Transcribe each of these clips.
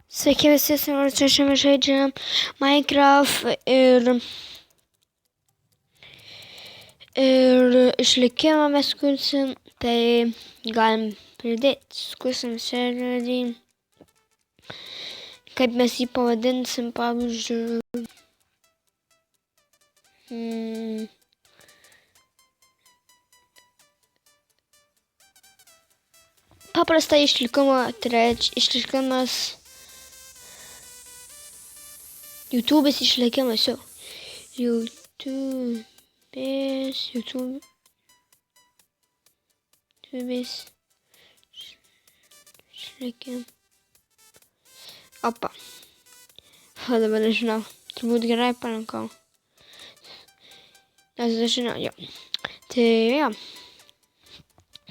Sveiki visi, čia šiame žaidžiam Minecraft ir išlikimą mes kursim, tai galim pridėti, kursim seriją, kaip mes jį pavadinsim, pavyzdžiui, paprastą išlikimą, išlikimas, YouTube'is išlikimas, YouTube'is išlikim. Opa. O dabar nežinau, turbūt gerai parinkau. Nes žinau, jo. Tai jo.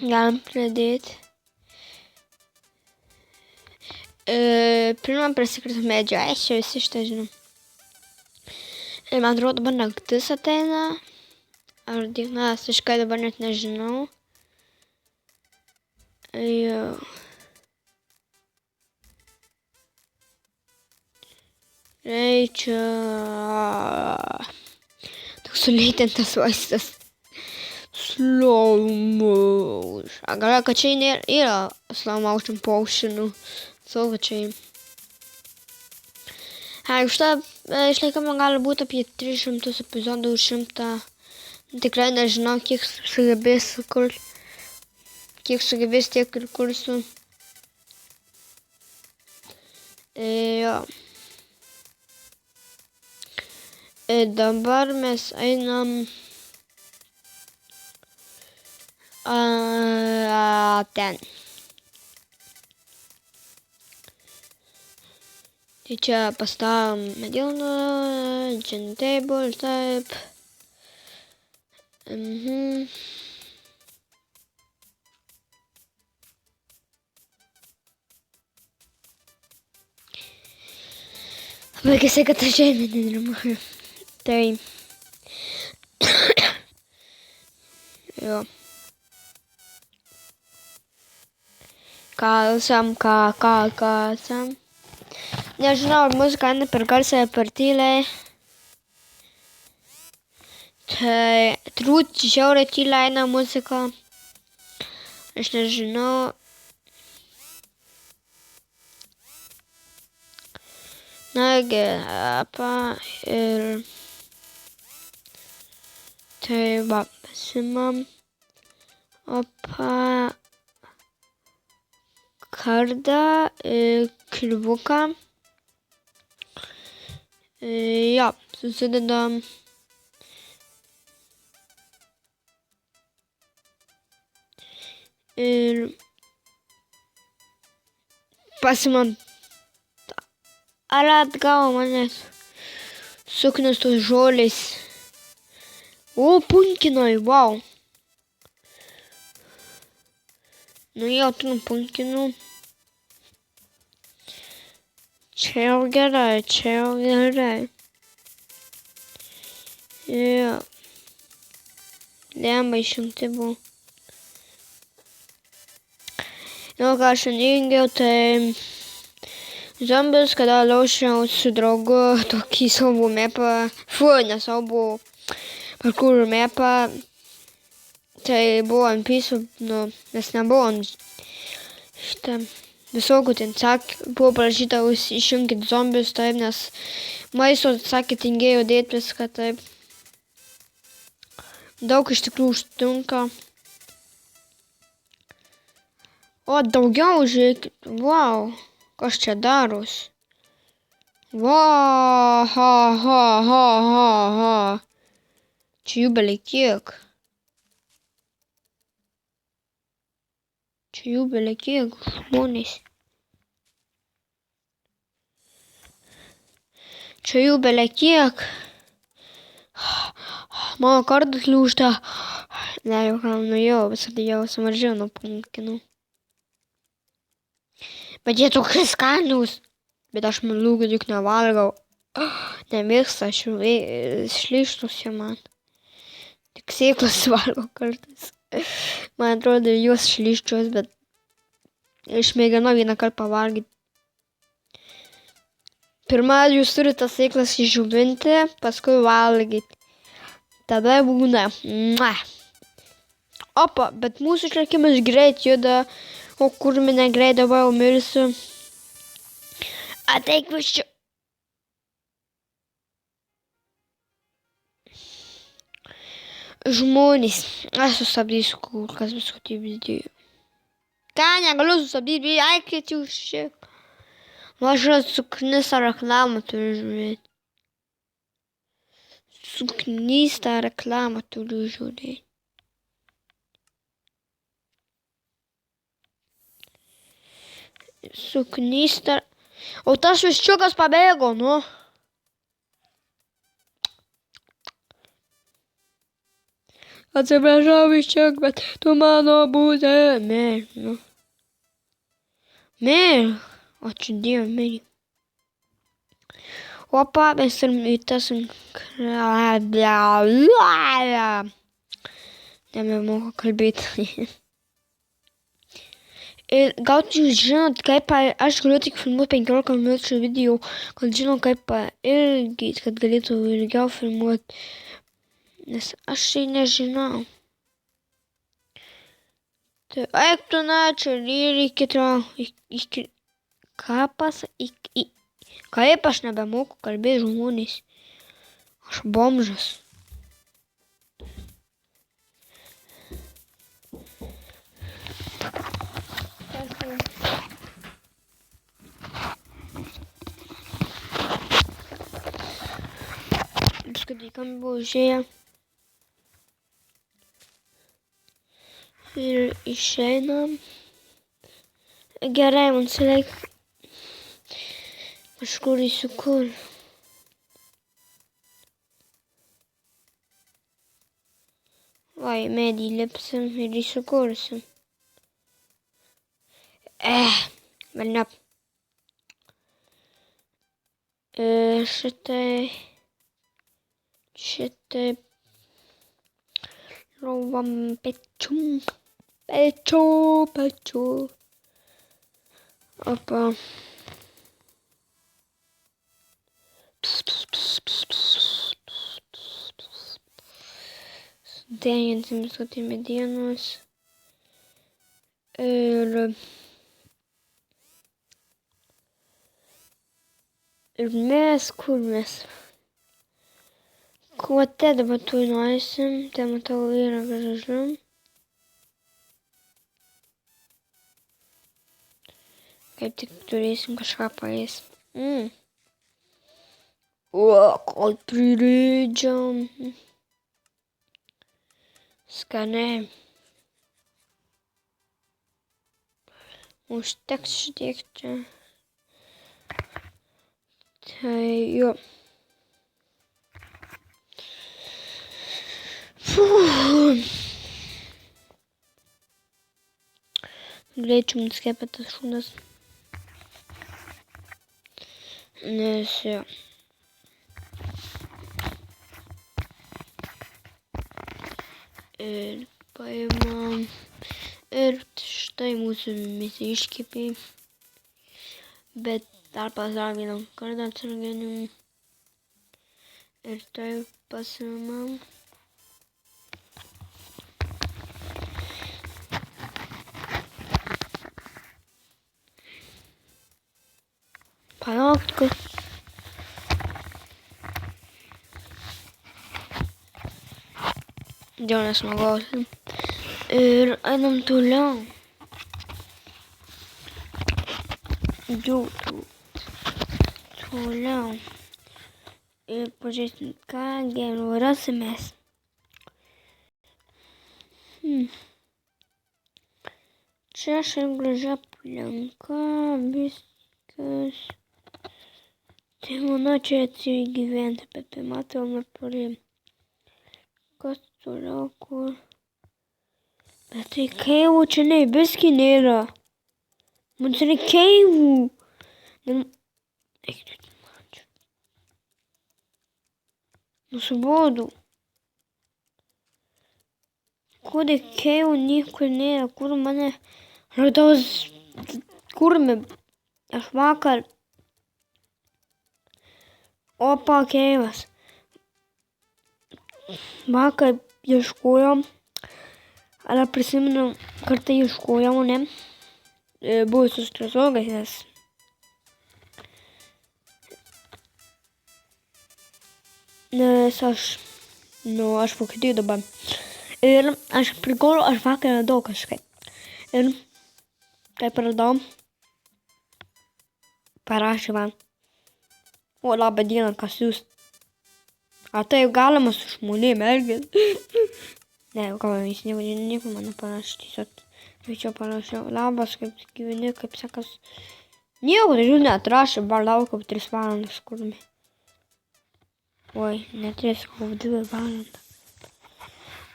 Galim pradėti. Pirmą prasikrito medžio, aš jau visi šitą žinau. Ir man atrodo, dabar naktis ateina. Ar dienas, aš ką dabar net nežinau. Jo. Reičia. Toks sulėtintas vaistas. Slow motion. Gal, kad čia yra slow motion potionų. Saugačiai. Šitą išlikimą gali būti apie 300 epizodų, 100. Tikrai nežinau, kiek sugebės sukurti. Kiek sugebės, tiek ir kursiu. Jo. Dabar mes einam ten. Tai čia pastavom medieną, gen table, taip. Labai keistai, kad aš žemė nedirbu. Tai. Jo. Kalsam. Nežinau, ar muzika eina per garsiai, per tyliai. Tai turbūt žiauriai tyliai eina muzika. Aš nežinau. Nagi, ir tai va, pasimam. Kardą, klivuką. Jo, susidedam. Ir pasimam. Ar atgavo manęs suknistos žolės. O, punkinai, wow. Nu jau turim punkinų. Čia jau gerai. Jo. Lemba išjungti buvo. Nu, ką aš įjungiau, tai zombius, kada laušiau su draugu tokį saugų mapą. Ne saugų, parkour mapą. Tai buvo ant pisų, nes nebuvo ant šitą. Visokių ten buvo parašyta, išjunkit zombius, taip, nes maisto, sakė, tingėjau dėti viską, taip. Daug iš tikrųjų užtrunka. O, daugiau, žiūrėkit, wow, kas čia daros. Wow, ha. Čia jų beveik kiek. Žmonės. Čia jų beveik kiek. Mano kardas liūžta. Ne, jau kam nuėjau, visada jau sumažiau nuo punkinų. Bet jie tokie skanius. Bet aš manau, kad juk nevalgau. Nemėgsta šlykštus jie man. Tik sėklas valgo kartais. Man atrodo, jos šlykščios, bet išmėginau vieną kartą pavalgyti. Pirma, jūs turite tas sėklas išžuvinti, paskui valgyti. Tada būna. Opa, bet mūsų išlikimas greit juda, o kur mane greit dabar jau mirsiu. Ateik viščiu. Žmonės, aš sustabdysiu kur kas viskutį video. Ką, negaliu sustabdyti, eikit jūs šiek. Nu, aš suknistą reklamą turiu žiūrėti. Suknistą reklamą turiu žiūrėti. Suknistą. O tas viščiukas pabėgo, nu. Atsiprašau viščiuk, bet tu mano būsi. Mir, nu. Mir. Ačiū Dievui, mirė. Opa, mes turim į tas... Nebemoku kalbėti. Ir gal jūs žinot, kaip aš galiu tik filmuoti 15 minučių video, kad žinot, kaip ilgi, kad galėtų ilgiau filmuoti. Nes aš tai nežinau. Tai eik tu načia ir iki to, kaip aš nebemoku kalbėti žmonės. Aš bomžas. Paskui kam buvo užėję. Ir išeinam. Gerai, man reik kažkur įsikur. Va, į medį lipsim ir įsikursim. Velniop. Šitai rovam pečium. Pečiu. Opa. Sudeginsim viskutį medienos. Ir mes, kur mes? Kuo te dabar tu nueisim, te matau yra gražu. Kaip tik turėsim kažką paės. O, kol prileidžiam. Skaniai. Užteks šitiek čia. Tai jo. Greičiau nuskepė tas šūdas. Nes jo. Ir paimam. Ir štai mūsų mėsą iškepė. Bet dar pasidarom vieną kartą atsarginimu. Ir tai pasimam. Palaukt, kad... Jau nesmagausim. Ir einam toliau. Jau toliau. Ir pažiūrėsim, ką gero rasimės. Čia šiaip gražia aplinka, viskas. Tai manau, čia atsigyventi, bet tai matome prie. Kas toliau, kur? Bet tai keivų čia nei biskį nėra. Mums reikia keivų. Eik, man čia. Nusibodu. Kur keivų niekur nėra, kur mane radaus, kur me, aš vakar Opa, keivas. Vakar ieškojom, ar prisimenu, kartą ieškojom, ne? Buvusius trasogais, nes aš Vokietijoj dabar. Ir aš prikoliau, aš vakar radau kažkaip. Ir kaip radau, parašė man. O, labą dieną, kas jūs? A taip galima su žmonėm elgtis? Ne, gal jis nieko man neparašė, tiesiog. Čia parašiau, labas, kaip gyveni, kaip sekas. Nieko, tai jūs neatrašė, bar laukiau 3 valandas, kurmi. Oi, ne 3, gal 2 valandas.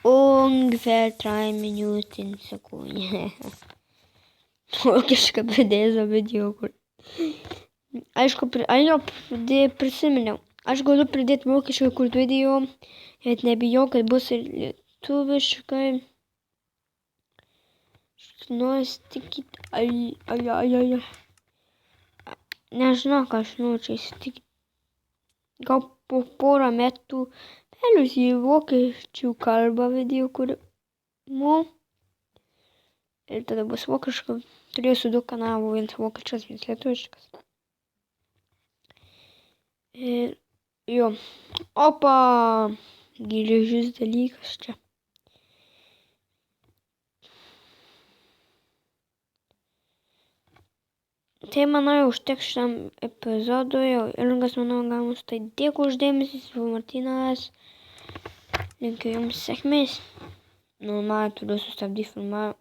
Ungefähr 3 Minuten, sekundė. Kažką pridėsiu video, kur. Aišku, prisiminiau. Aš galiu pridėti vokiškai kurt video, bet nebijau, kad bus ir lietuviškai. Nors tikit, nežinau, ką aš noriu čia įsitikti. Gal po porą metų perėsiu į vokiečių kalbą video kūrimu. Ir tada bus vokiška. Turėsiu 2 kanalų, vienas vokiškas, vienas lietuviškas. Ir jo. Opa, giližis dalykas čia. Tai manau jau užteks šiam epizodui, jau ilgas manau gamus. Tai dėkui už dėmesį, Martynas. Linkiu jums sėkmės. Nu, man turiu sustabdyti filmavimą.